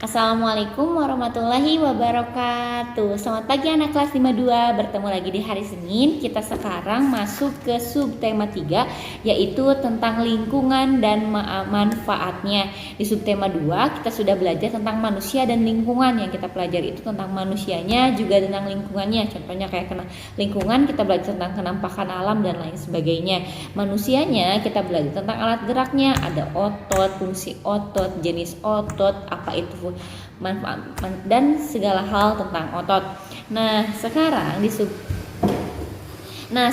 Assalamualaikum warahmatullahi wabarakatuh. Selamat pagi anak kelas 52. Bertemu lagi di hari Senin. Kita sekarang masuk ke subtema 3, yaitu tentang lingkungan dan manfaatnya. Di subtema 2 kita sudah belajar tentang manusia dan lingkungan. Yang kita pelajari itu tentang manusianya juga tentang lingkungannya. Contohnya kayak lingkungan kita belajar tentang kenampakan alam dan lain sebagainya. Manusianya kita belajar tentang alat geraknya, ada otot, fungsi otot, jenis otot, apa itu manfaat dan segala hal tentang otot. Nah,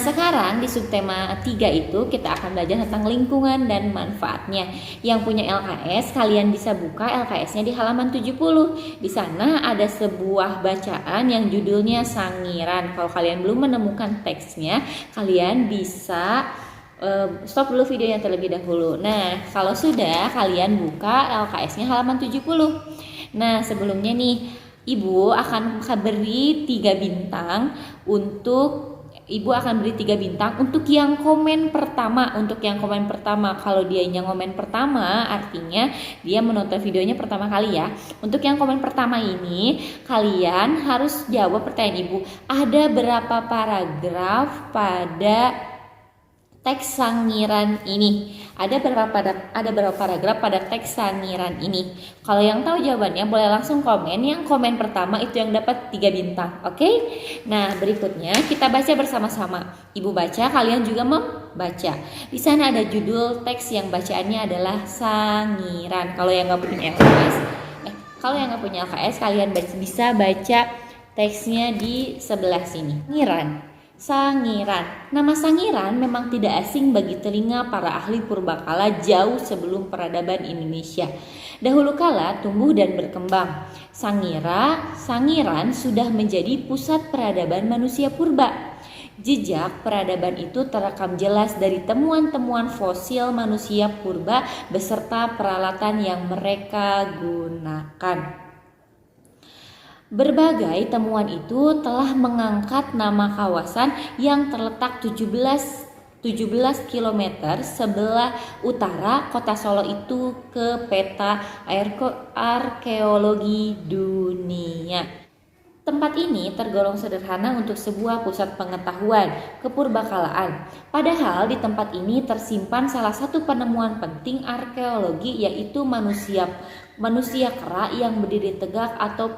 sekarang di subtema 3 itu kita akan belajar tentang lingkungan dan manfaatnya. Yang punya LKS, kalian bisa buka LKS-nya di halaman 70. Di sana ada sebuah bacaan yang judulnya Sangiran. Kalau kalian belum menemukan teksnya, kalian bisa stop dulu videonya terlebih dahulu. Nah, kalau sudah, kalian buka LKS-nya halaman 70. Nah, sebelumnya nih, Ibu akan beri 3 bintang untuk yang komen pertama. Untuk yang komen pertama, kalau dia yang komen pertama, artinya dia menonton videonya pertama kali ya. Untuk yang komen pertama ini, kalian harus jawab pertanyaan Ibu. Ada berapa paragraf pada teks Sangiran ini? Ada berapa paragraf pada teks Sangiran ini? Kalau yang tahu jawabannya boleh langsung komen. Yang komen pertama itu yang dapat 3 bintang. Oke? Nah, berikutnya kita baca bersama-sama. Ibu baca, kalian juga membaca. Di sana ada judul teks yang bacaannya adalah Sangiran. Kalau yang nggak punya LKS, kalian bisa baca teksnya di sebelah sini. Sangiran. Nama Sangiran memang tidak asing bagi telinga para ahli purbakala jauh sebelum peradaban Indonesia. Dahulu kala tumbuh dan berkembang. Sangiran sudah menjadi pusat peradaban manusia purba. Jejak peradaban itu terekam jelas dari temuan-temuan fosil manusia purba beserta peralatan yang mereka gunakan. Berbagai temuan itu telah mengangkat nama kawasan yang terletak 17 km sebelah utara kota Solo itu ke peta arkeologi dunia. Tempat ini tergolong sederhana untuk sebuah pusat pengetahuan kepurbakalaan. Padahal di tempat ini tersimpan salah satu penemuan penting arkeologi, yaitu manusia kera yang berdiri tegak atau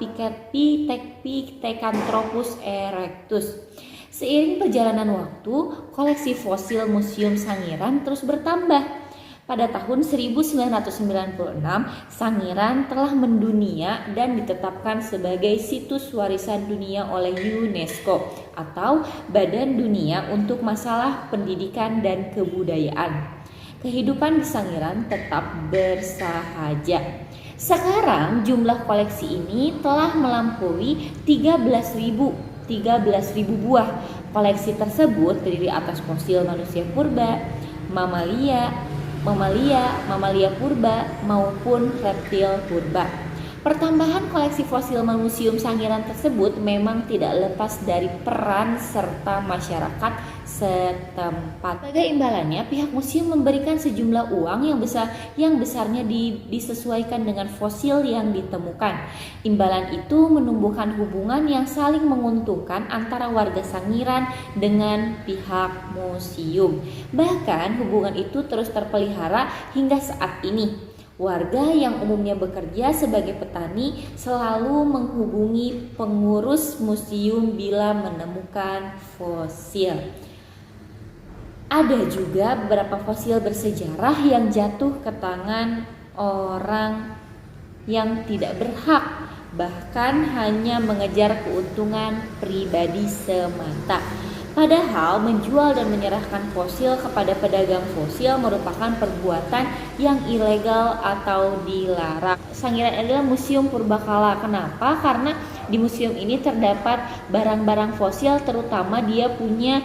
Pithecanthropus erectus. Seiring perjalanan waktu, koleksi fosil Museum Sangiran terus bertambah. Pada tahun 1996, Sangiran telah mendunia dan ditetapkan sebagai situs warisan dunia oleh UNESCO atau Badan Dunia untuk Masalah Pendidikan dan Kebudayaan. Kehidupan di Sangiran tetap bersahaja. Sekarang jumlah koleksi ini telah melampaui 13.000 buah. Koleksi tersebut terdiri atas fosil manusia purba, mamalia purba maupun reptil purba. Pertambahan koleksi fosil Museum Sangiran tersebut memang tidak lepas dari peran serta masyarakat setempat. Sebagai imbalannya, pihak museum memberikan sejumlah uang yang besarnya disesuaikan dengan fosil yang ditemukan. Imbalan itu menumbuhkan hubungan yang saling menguntungkan antara warga Sangiran dengan pihak museum. Bahkan hubungan itu terus terpelihara hingga saat ini. Warga yang umumnya bekerja sebagai petani selalu menghubungi pengurus museum bila menemukan fosil. Ada juga beberapa fosil bersejarah yang jatuh ke tangan orang yang tidak berhak, bahkan hanya mengejar keuntungan pribadi semata. Padahal menjual dan menyerahkan fosil kepada pedagang fosil merupakan perbuatan yang ilegal atau dilarang. Sangiran adalah museum purbakala. Kenapa? Karena di museum ini terdapat barang-barang fosil, terutama dia punya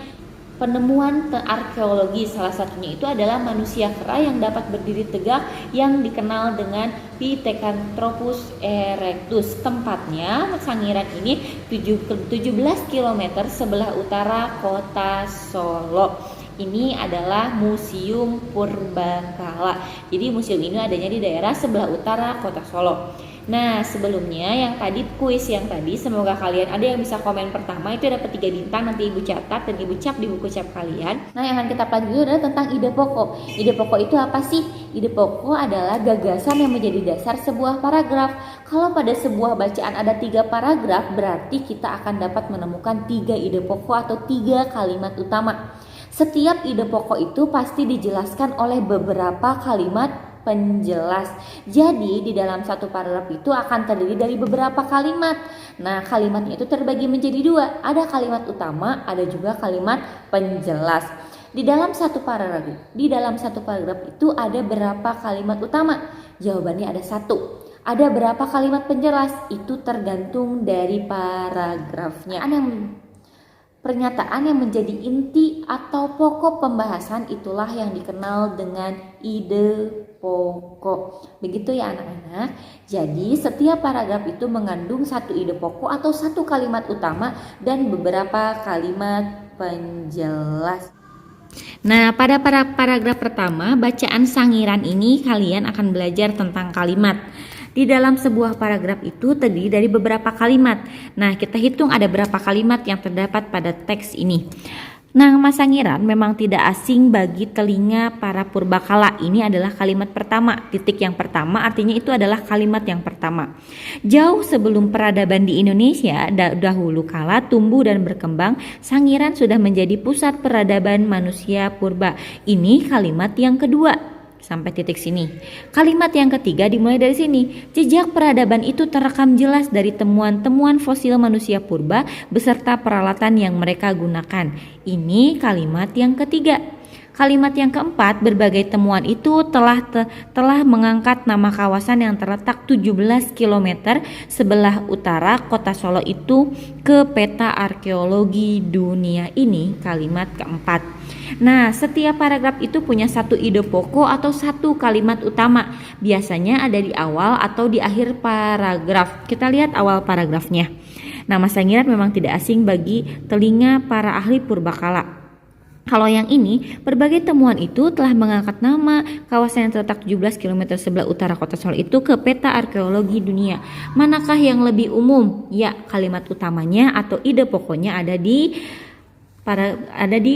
penemuan arkeologi. Salah satunya itu adalah manusia kera yang dapat berdiri tegak yang dikenal dengan Pithecanthropus erectus. Tempatnya Sangiran ini 17 km sebelah utara kota Solo. Ini adalah Museum Purbakala. Jadi museum ini adanya di daerah sebelah utara kota Solo. Nah, sebelumnya yang tadi kuis yang tadi, semoga kalian ada yang bisa komen pertama itu dapat 3 bintang, nanti Ibu catat dan Ibu cap di buku cap kalian. Nah, yang akan kita pelajari adalah tentang ide pokok. Ide pokok itu apa sih? Ide pokok adalah gagasan yang menjadi dasar sebuah paragraf. Kalau pada sebuah bacaan ada 3 paragraf, berarti kita akan dapat menemukan 3 ide pokok atau 3 kalimat utama. Setiap ide pokok itu pasti dijelaskan oleh beberapa kalimat penjelas. Jadi di dalam satu paragraf itu akan terdiri dari beberapa kalimat. Nah, kalimatnya itu terbagi menjadi 2. Ada kalimat utama, ada juga kalimat penjelas. Di dalam satu paragraf itu ada berapa kalimat utama? Jawabannya ada 1. Ada berapa kalimat penjelas? Itu tergantung dari paragrafnya. Pernyataan yang menjadi inti atau pokok pembahasan itulah yang dikenal dengan ide pokok. Begitu ya anak-anak. Jadi setiap paragraf itu mengandung 1 ide pokok atau 1 kalimat utama dan beberapa kalimat penjelas. Nah, pada paragraf pertama bacaan sangiran ini kalian akan belajar tentang kalimat. Di dalam sebuah paragraf itu terdiri dari beberapa kalimat. Nah, kita hitung ada berapa kalimat yang terdapat pada teks ini. Nama sangiran memang tidak asing bagi telinga para purbakala. Ini adalah kalimat pertama. Titik yang pertama artinya itu adalah kalimat yang pertama. Jauh sebelum peradaban di Indonesia dahulu kala tumbuh dan berkembang, sangiran sudah menjadi pusat peradaban manusia purba. Ini kalimat yang kedua. Sampai titik sini. Kalimat yang ketiga dimulai dari sini. Jejak peradaban itu terekam jelas dari temuan-temuan fosil manusia purba beserta peralatan yang mereka gunakan. Ini kalimat yang ketiga. Kalimat yang keempat, berbagai temuan itu telah mengangkat nama kawasan yang terletak 17 km sebelah utara kota Solo itu ke peta arkeologi dunia. Ini kalimat keempat. Nah, setiap paragraf itu punya 1 ide pokok atau 1 kalimat utama. Biasanya ada di awal atau di akhir paragraf. Kita lihat awal paragrafnya. Nama sangiran memang tidak asing bagi telinga para ahli purbakala. Kalau yang ini, berbagai temuan itu telah mengangkat nama kawasan yang terletak 17 km sebelah utara kota Solo itu ke peta arkeologi dunia. Manakah yang lebih umum? Ya, kalimat utamanya atau ide pokoknya ada di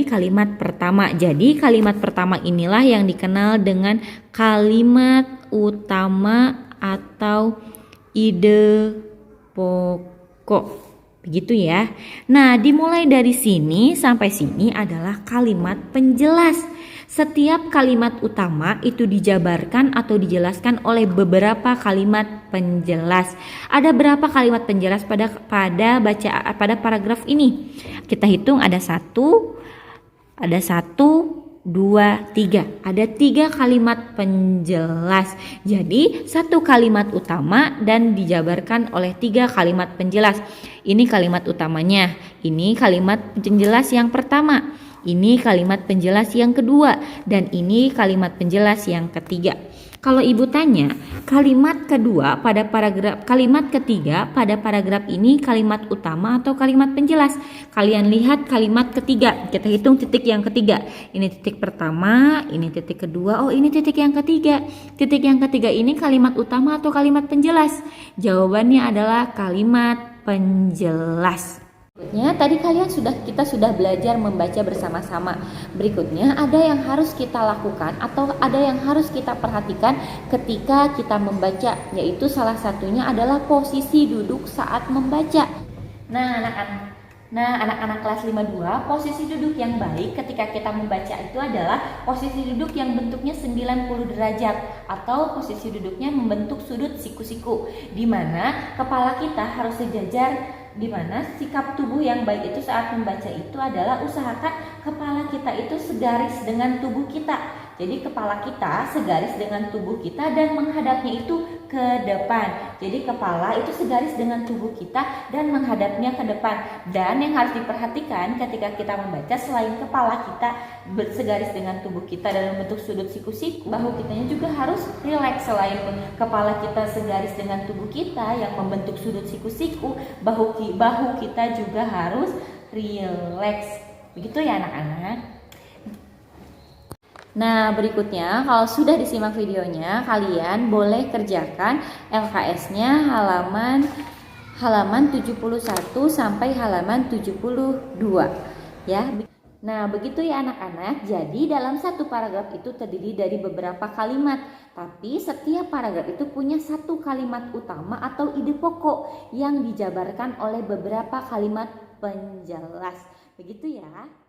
kalimat pertama. Jadi kalimat pertama inilah yang dikenal dengan kalimat utama atau ide pokok. Begitu ya. Nah, dimulai dari sini sampai sini adalah kalimat penjelas. Setiap kalimat utama itu dijabarkan atau dijelaskan oleh beberapa kalimat penjelas. Ada berapa kalimat penjelas pada paragraf ini? Kita hitung ada 1, 2, 3. Ada 3 kalimat penjelas. Jadi 1 kalimat utama dan dijabarkan oleh 3 kalimat penjelas. Ini kalimat utamanya. Ini kalimat penjelas yang pertama. Ini kalimat penjelas yang kedua. Dan ini kalimat penjelas yang ketiga. Kalau ibu tanya, kalimat ketiga pada paragraf ini kalimat utama atau kalimat penjelas? Kalian lihat kalimat ketiga. Kita hitung titik yang ketiga. Ini titik pertama, ini titik kedua, oh ini titik yang ketiga. Titik yang ketiga ini kalimat utama atau kalimat penjelas? Jawabannya adalah kalimat penjelas. Berikutnya, tadi kita sudah belajar membaca bersama-sama. Berikutnya, ada yang harus kita lakukan atau ada yang harus kita perhatikan ketika kita membaca, yaitu salah satunya adalah posisi duduk saat membaca. Nah, anak-anak kelas 5-2, posisi duduk yang baik ketika kita membaca itu adalah posisi duduk yang bentuknya 90 derajat atau posisi duduknya membentuk sudut siku-siku, di mana kepala kita harus sejajar. Di mana sikap tubuh yang baik itu saat membaca itu adalah usahakan kepala kita itu segaris dengan tubuh kita. Jadi kepala kita segaris dengan tubuh kita dan menghadapnya itu ke depan. Jadi kepala itu segaris dengan tubuh kita dan menghadapnya ke depan. Dan yang harus diperhatikan ketika kita membaca, selain kepala kita segaris dengan tubuh kita dan membentuk sudut siku-siku, bahu kitanya juga harus rileks. Selain kepala kita segaris dengan tubuh kita yang membentuk sudut siku-siku, bahu kita juga harus rileks. Begitu ya anak-anak. Nah, berikutnya kalau sudah disimak videonya, kalian boleh kerjakan LKS-nya halaman 71 sampai halaman 72 ya. Nah, begitu ya anak-anak. Jadi dalam satu paragraf itu terdiri dari beberapa kalimat, tapi setiap paragraf itu punya satu kalimat utama atau ide pokok yang dijabarkan oleh beberapa kalimat penjelas. Begitu ya.